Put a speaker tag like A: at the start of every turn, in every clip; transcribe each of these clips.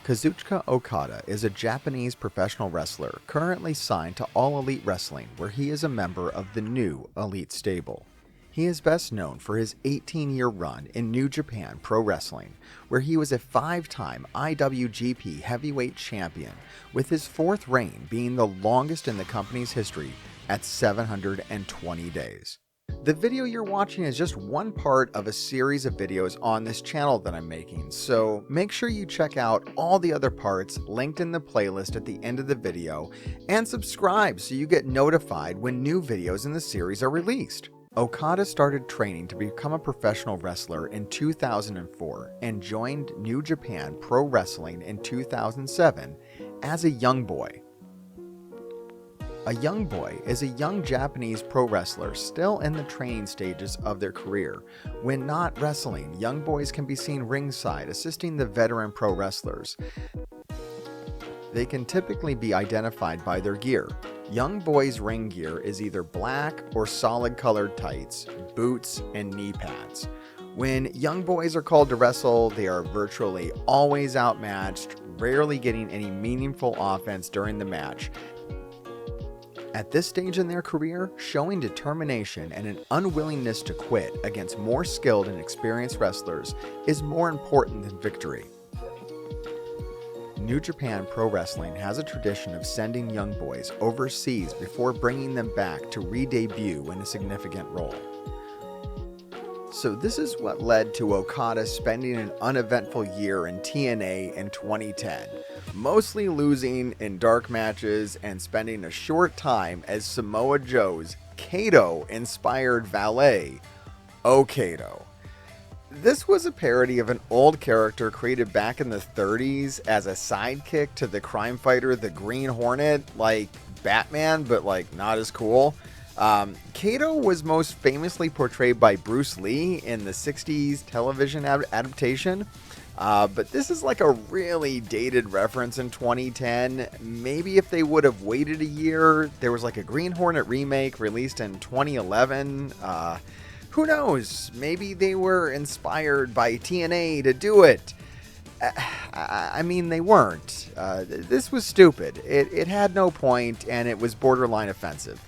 A: Kazuchika Okada is a Japanese professional wrestler currently signed to All Elite Wrestling, where he is a member of the new Elite stable. He is best known for his 18-year run in New Japan Pro Wrestling, where he was a 5-time IWGP Heavyweight Champion, with his 4th reign being the longest in the company's history at 720 days. The video you're watching is just one part of a series of videos on this channel that I'm making, so make sure you check out all the other parts linked in the playlist at the end of the video, and subscribe so you get notified when new videos in the series are released. Okada started training to become a professional wrestler in 2004 and joined New Japan Pro Wrestling in 2007 as a young boy. A young boy is a young Japanese pro wrestler still in the training stages of their career. When not wrestling, young boys can be seen ringside assisting the veteran pro wrestlers. They can typically be identified by their gear. Young boys' ring gear is either black or solid colored tights, boots, and knee pads. When young boys are called to wrestle, they are virtually always outmatched, rarely getting any meaningful offense during the match. At this stage in their career, showing determination and an unwillingness to quit against more skilled and experienced wrestlers is more important than victory. New Japan Pro Wrestling has a tradition of sending young boys overseas before bringing them back to re-debut in a significant role. So this is what led to Okada spending an uneventful year in TNA in 2010, mostly losing in dark matches and spending a short time as Samoa Joe's Kato-inspired valet, Okato. This was a parody of an old character created back in the 30s as a sidekick to the crime fighter the Green Hornet, like Batman, but like not as cool. Kato was most famously portrayed by Bruce Lee in the 60s television adaptation, but this is like a really dated reference in 2010. Maybe if they would have waited a year, there was like a Green Hornet remake released in 2011. Who knows? Maybe they were inspired by TNA to do it. I mean, they weren't. This was stupid. It had no point, and it was borderline offensive.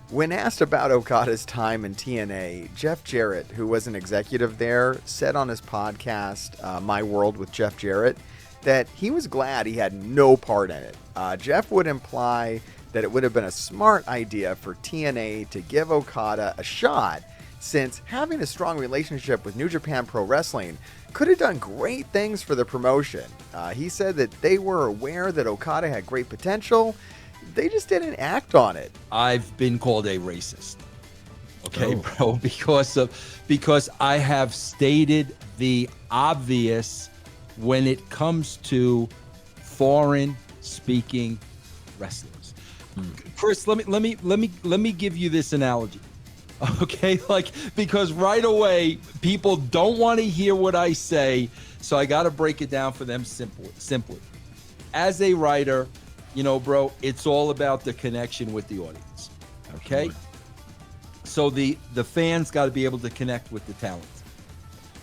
A: When asked about Okada's time in TNA, Jeff Jarrett, who was an executive there, said on his podcast, My World with Jeff Jarrett, that he was glad he had no part in it. Jeff would imply that it would have been a smart idea for TNA to give Okada a shot, since having a strong relationship with New Japan Pro Wrestling could have done great things for the promotion. He said that they were aware that Okada had great potential, they just didn't act on it.
B: I've been called a racist, okay, bro, because I have stated the obvious when it comes to foreign speaking wrestlers. Chris, let me give you this analogy. Okay, because right away people don't want to hear what I say, so I got to break it down for them simply. As a writer, you know, bro, it's all about the connection with the audience. Okay? Absolutely. So the fans got to be able to connect with the talent.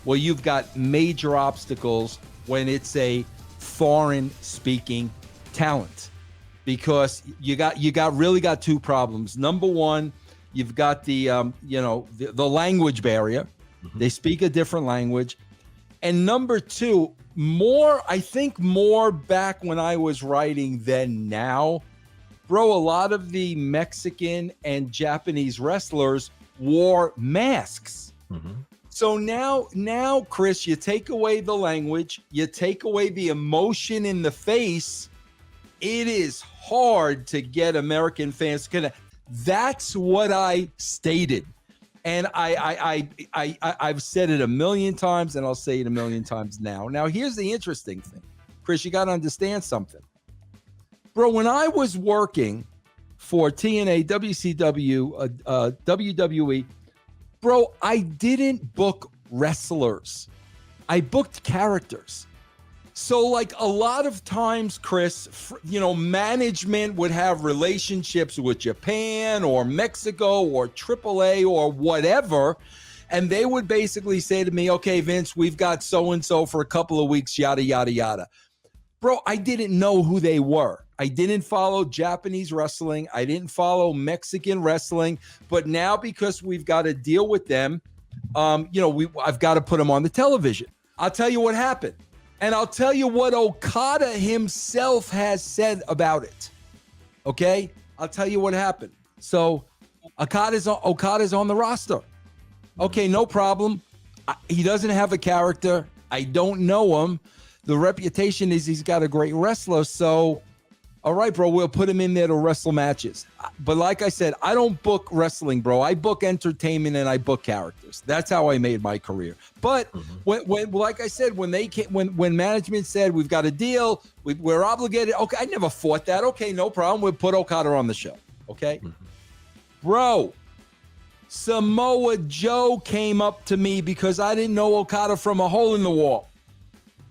B: Well, you've got major obstacles when it's a foreign speaking talent, because you really got 2 problems. Number one, you've got the language barrier. Mm-hmm. They speak a different language. And number 2, I think more back when I was writing than now, bro, a lot of the Mexican and Japanese wrestlers wore masks. Mm-hmm. So now, Chris, you take away the language, you take away the emotion in the face, it is hard to get American fans to connect. That's what I stated. And I've said it a million times, and I'll say it a million times now. Now, here's the interesting thing. Chris, you got to understand something. Bro, when I was working for TNA, WCW, WWE, bro, I didn't book wrestlers. I booked characters. So like a lot of times, Chris, management would have relationships with Japan or Mexico or AAA or whatever. And they would basically say to me, okay, Vince, we've got so-and-so for a couple of weeks, yada, yada, yada. Bro, I didn't know who they were. I didn't follow Japanese wrestling. I didn't follow Mexican wrestling. But now, because we've got to deal with them, I've got to put them on the television. I'll tell you what happened. And I'll tell you what Okada himself has said about it. Okay? I'll tell you what happened. So Okada's on the roster. Okay, no problem. He doesn't have a character. I don't know him. The reputation is he's got a great wrestler. So, all right, bro, we'll put him in there to wrestle matches. But like I said, I don't book wrestling, bro. I book entertainment and I book characters. That's how I made my career. But when like I said, when management said we've got a deal, we're obligated. Okay, I never fought that. Okay, no problem. We'll put Okada on the show. Okay, bro. Samoa Joe came up to me because I didn't know Okada from a hole in the wall.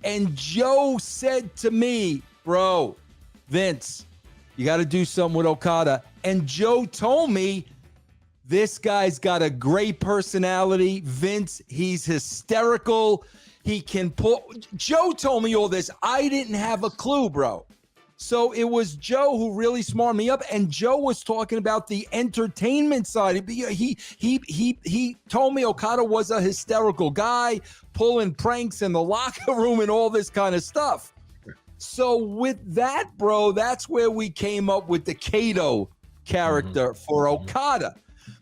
B: And Joe said to me, bro, Vince, you got to do something with Okada. And Joe told me, this guy's got a great personality. Vince, he's hysterical. He can pull. Joe told me all this. I didn't have a clue, bro. So it was Joe who really smarted me up. And Joe was talking about the entertainment side. He told me Okada was a hysterical guy, pulling pranks in the locker room and all this kind of stuff. So with that, bro, that's where we came up with the Kato character for Okada.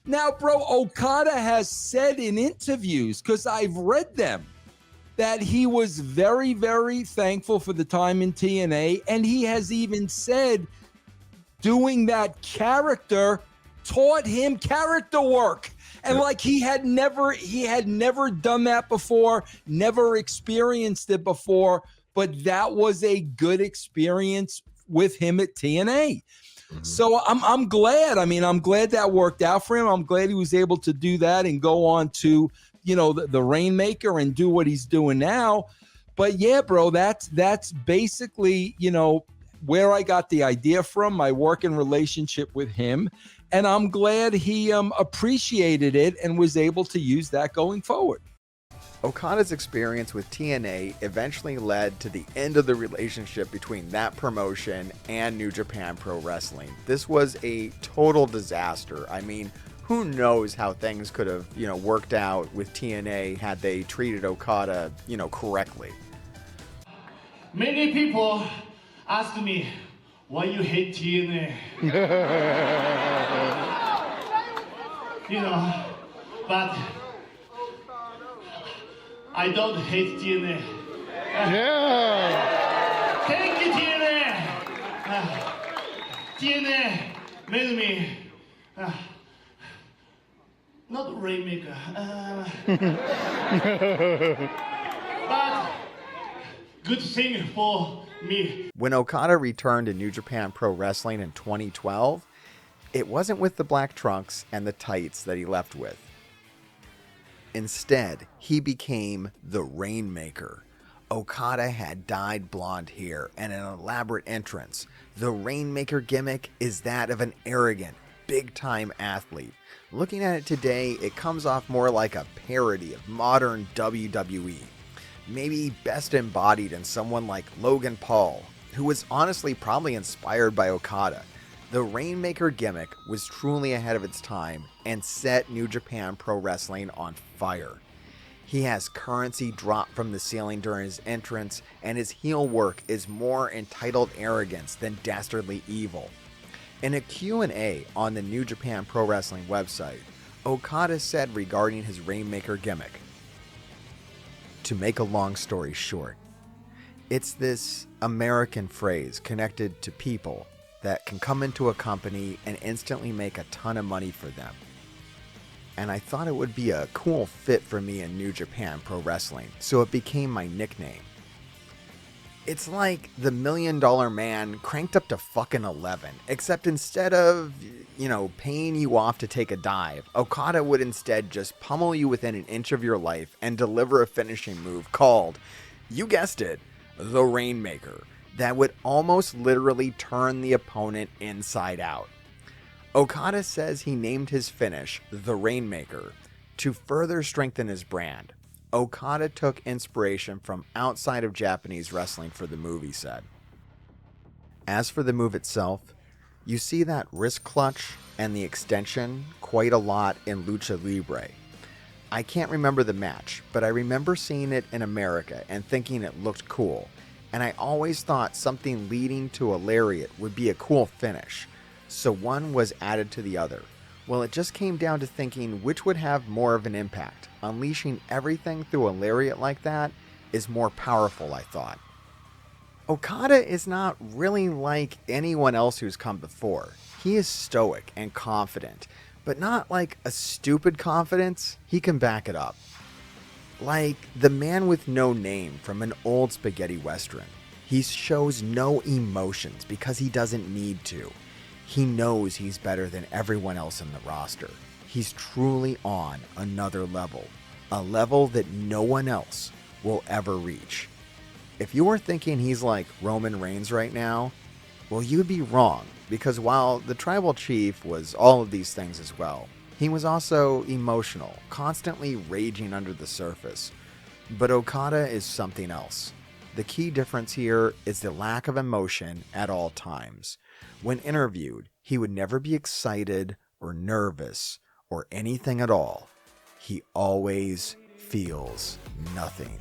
B: Now, bro, Okada has said in interviews, because I've read them, that he was very, very thankful for the time in TNA. And he has even said doing that character taught him character work. And like he had never done that before, never experienced it before, but that was a good experience with him at TNA. So I'm glad. I mean, I'm glad that worked out for him. I'm glad he was able to do that and go on to, the Rainmaker and do what he's doing now. But yeah, bro, that's basically, where I got the idea from, my working relationship with him. And I'm glad he appreciated it and was able to use that going forward.
A: Okada's experience with TNA eventually led to the end of the relationship between that promotion and New Japan Pro Wrestling. This was a total disaster. I mean, who knows how things could have, worked out with TNA had they treated Okada, correctly.
C: Many people ask me, why you hate TNA? But I don't hate TNA.
D: Yeah.
C: Thank you, TNA. TNA made me not Rainmaker, but good thing for me.
A: When Okada returned to New Japan Pro Wrestling in 2012, it wasn't with the black trunks and the tights that he left with. Instead, he became the Rainmaker. Okada had dyed blonde hair and an elaborate entrance. The Rainmaker gimmick is that of an arrogant, big-time athlete. Looking at it today, it comes off more like a parody of modern WWE. Maybe best embodied in someone like Logan Paul, who was honestly probably inspired by Okada. The Rainmaker gimmick was truly ahead of its time and set New Japan Pro Wrestling on fire. He has currency drop from the ceiling during his entrance, and his heel work is more entitled arrogance than dastardly evil. In a Q&A on the New Japan Pro Wrestling website, Okada said regarding his Rainmaker gimmick, "To make a long story short, it's this American phrase connected to people that can come into a company and instantly make a ton of money for them. And I thought it would be a cool fit for me in New Japan Pro Wrestling, so it became my nickname. It's like the $1 Million Man cranked up to fucking 11, except instead of, paying you off to take a dive, Okada would instead just pummel you within an inch of your life and deliver a finishing move called, you guessed it, the Rainmaker, that would almost literally turn the opponent inside out. Okada says he named his finish the Rainmaker to further strengthen his brand. Okada took inspiration from outside of Japanese wrestling for the move, he said. As for the move itself, you see that wrist clutch and the extension quite a lot in Lucha Libre. I can't remember the match, but I remember seeing it in America and thinking it looked cool, and I always thought something leading to a lariat would be a cool finish, so one was added to the other. Well, it just came down to thinking which would have more of an impact. Unleashing everything through a lariat like that is more powerful, I thought. Okada is not really like anyone else who's come before. He is stoic and confident, but not like a stupid confidence. He can back it up. Like the man with no name from an old spaghetti western. He shows no emotions because he doesn't need to. He knows he's better than everyone else in the roster. He's truly on another level, a level that no one else will ever reach. If you were thinking he's like Roman Reigns right now, well, you'd be wrong, because while the tribal chief was all of these things as well, he was also emotional, constantly raging under the surface. But Okada is something else. The key difference here is the lack of emotion at all times. When interviewed, he would never be excited or nervous or anything at all. He always feels nothing.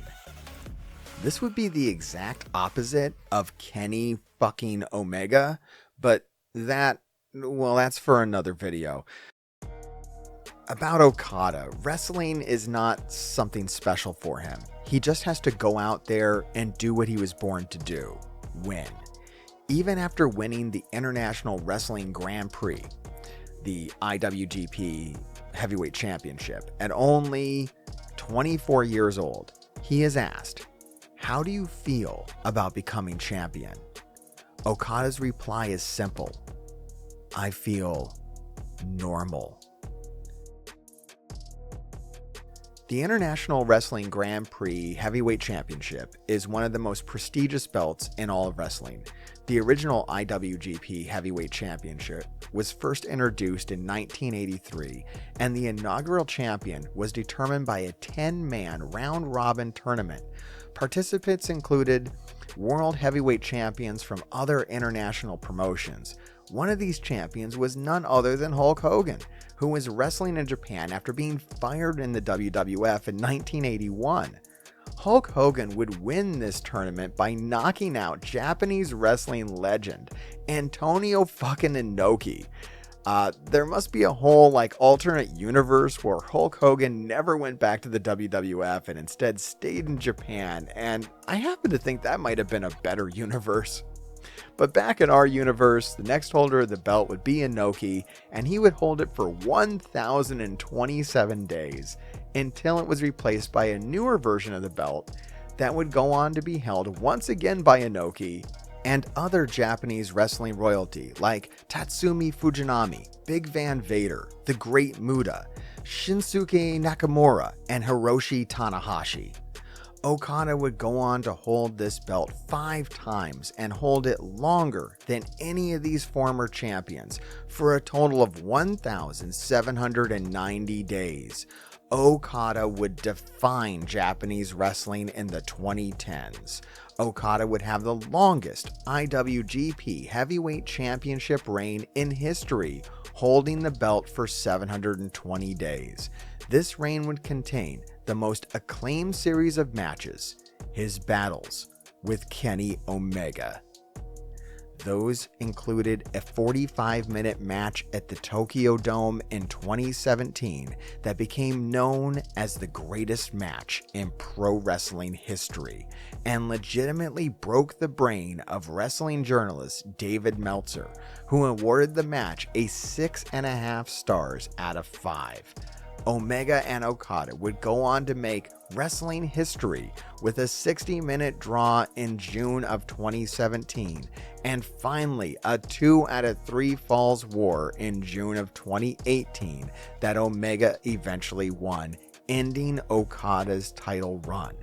A: This would be the exact opposite of Kenny fucking Omega, but that's for another video. About Okada, wrestling is not something special for him. He just has to go out there and do what he was born to do, win. Even after winning the International Wrestling Grand Prix, the IWGP Heavyweight Championship, at only 24 years old, he is asked, "How do you feel about becoming champion?" Okada's reply is simple: "I feel normal." The International Wrestling Grand Prix Heavyweight Championship is one of the most prestigious belts in all of wrestling. The original IWGP Heavyweight Championship was first introduced in 1983, and the inaugural champion was determined by a 10-man round-robin tournament. Participants included world heavyweight champions from other international promotions. One of these champions was none other than Hulk Hogan, who was wrestling in Japan after being fired in the WWF in 1981. Hulk Hogan would win this tournament by knocking out Japanese wrestling legend Antonio fucking Inoki. There must be a whole alternate universe where Hulk Hogan never went back to the WWF and instead stayed in Japan, and I happen to think that might have been a better universe. But back in our universe, the next holder of the belt would be Inoki, and he would hold it for 1,027 days until it was replaced by a newer version of the belt that would go on to be held once again by Inoki and other Japanese wrestling royalty like Tatsumi Fujinami, Big Van Vader, The Great Muta, Shinsuke Nakamura, and Hiroshi Tanahashi. Okada would go on to hold this belt 5 times and hold it longer than any of these former champions for a total of 1,790 days. Okada would define Japanese wrestling in the 2010s. Okada would have the longest IWGP Heavyweight Championship reign in history, holding the belt for 720 days. This reign would contain the most acclaimed series of matches, his battles with Kenny Omega. Those included a 45-minute match at the Tokyo Dome in 2017 that became known as the greatest match in pro wrestling history and legitimately broke the brain of wrestling journalist David Meltzer, who awarded the match a 6.5 stars out of 5. Omega and Okada would go on to make wrestling history with a 60-minute draw in June of 2017, and finally a 2 out of 3 falls war in June of 2018 that Omega eventually won, ending Okada's title run.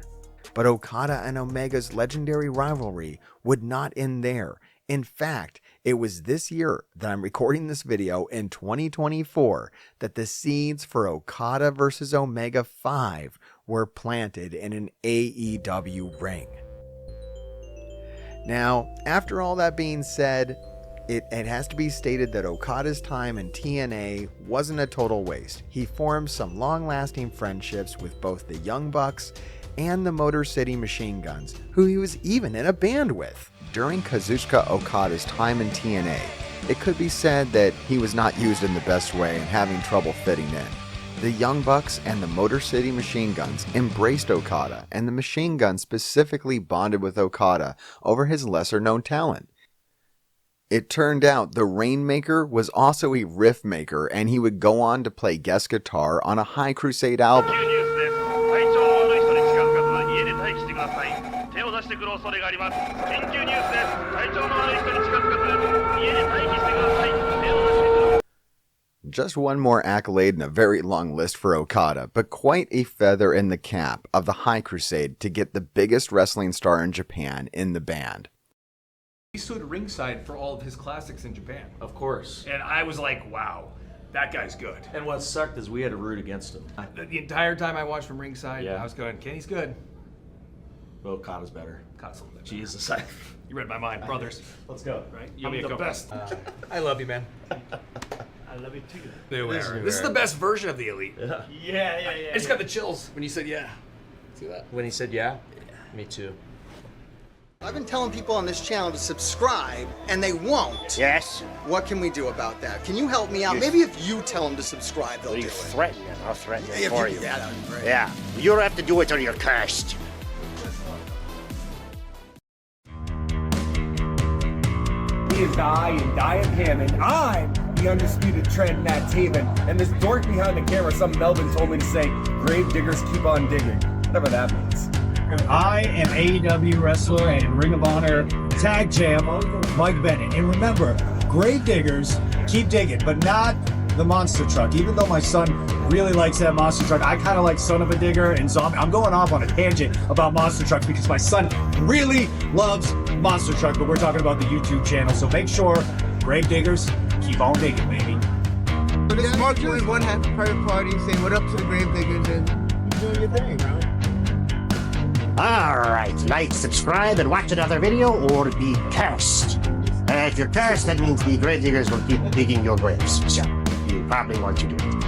A: But Okada and Omega's legendary rivalry would not end there. In fact, it was this year that I'm recording this video in 2024 that the seeds for Okada vs. Omega 5 were planted in an AEW ring. Now, after all that being said, it has to be stated that Okada's time in TNA wasn't a total waste. He formed some long-lasting friendships with both the Young Bucks and the Motor City Machine Guns, who he was even in a band with. During Kazuchika Okada's time in TNA, it could be said that he was not used in the best way and having trouble fitting in. The Young Bucks and the Motor City Machine Guns embraced Okada, and the Machine Guns specifically bonded with Okada over his lesser-known talent. It turned out the Rainmaker was also a riff maker, and he would go on to play guest guitar on a High Crusade album. Just one more accolade in a very long list for Okada, but quite a feather in the cap of the High Crusade to get the biggest wrestling star in Japan in the band.
D: He stood ringside for all of his classics in Japan.
E: Of course.
D: And I was like, wow, that guy's good.
E: And what sucked is we had to root against him.
D: The entire time I watched from ringside,
E: Yeah.
D: I was going, Kenny's good.
E: Well, Kata's better.
D: Kata's a little bit
E: Jesus.
D: You read my mind, brothers.
E: Let's go.
D: Right?
E: I'm
D: I'm the best.
E: I love you, man.
C: I love it too.
D: This is the best version of the Elite.
E: Yeah.
D: I just got the chills when you said yeah. See that?
E: When he said yeah? Me too.
F: I've been telling people on this channel to subscribe, and they won't.
G: Yes?
F: What can we do about that? Can you help me out? Maybe if you tell them to subscribe, they'll
G: Well,
F: do
G: you
F: it.
G: threaten them. I'll threaten them
F: If
G: for
F: you,
G: you.
F: yeah, that'd be great.
G: Yeah. You don't have to do it or you're cursed.
H: He is I and I am him, and I'm the undisputed trend Nat Taven. And this dork behind the camera, some Melvin told me to say, grave diggers keep on digging. Whatever that means.
I: I am AEW wrestler and Ring of Honor tag champ Mike Bennett. And remember, grave diggers keep digging, but not the monster truck. Even though my son really likes that monster truck, I kind of like Son of a Digger, and so I'm going off on a tangent about monster trucks because my son really loves monster truck, but we're talking about the YouTube channel, so make sure, grave diggers, keep on digging, baby.
J: So this is Mark doing one half private party, saying what up to the grave diggers, and you doing your thing, bro.
G: All right. Like, subscribe, and watch another video or be cursed. If you're cursed, that means the grave diggers will keep digging your graves. So you probably want to do it.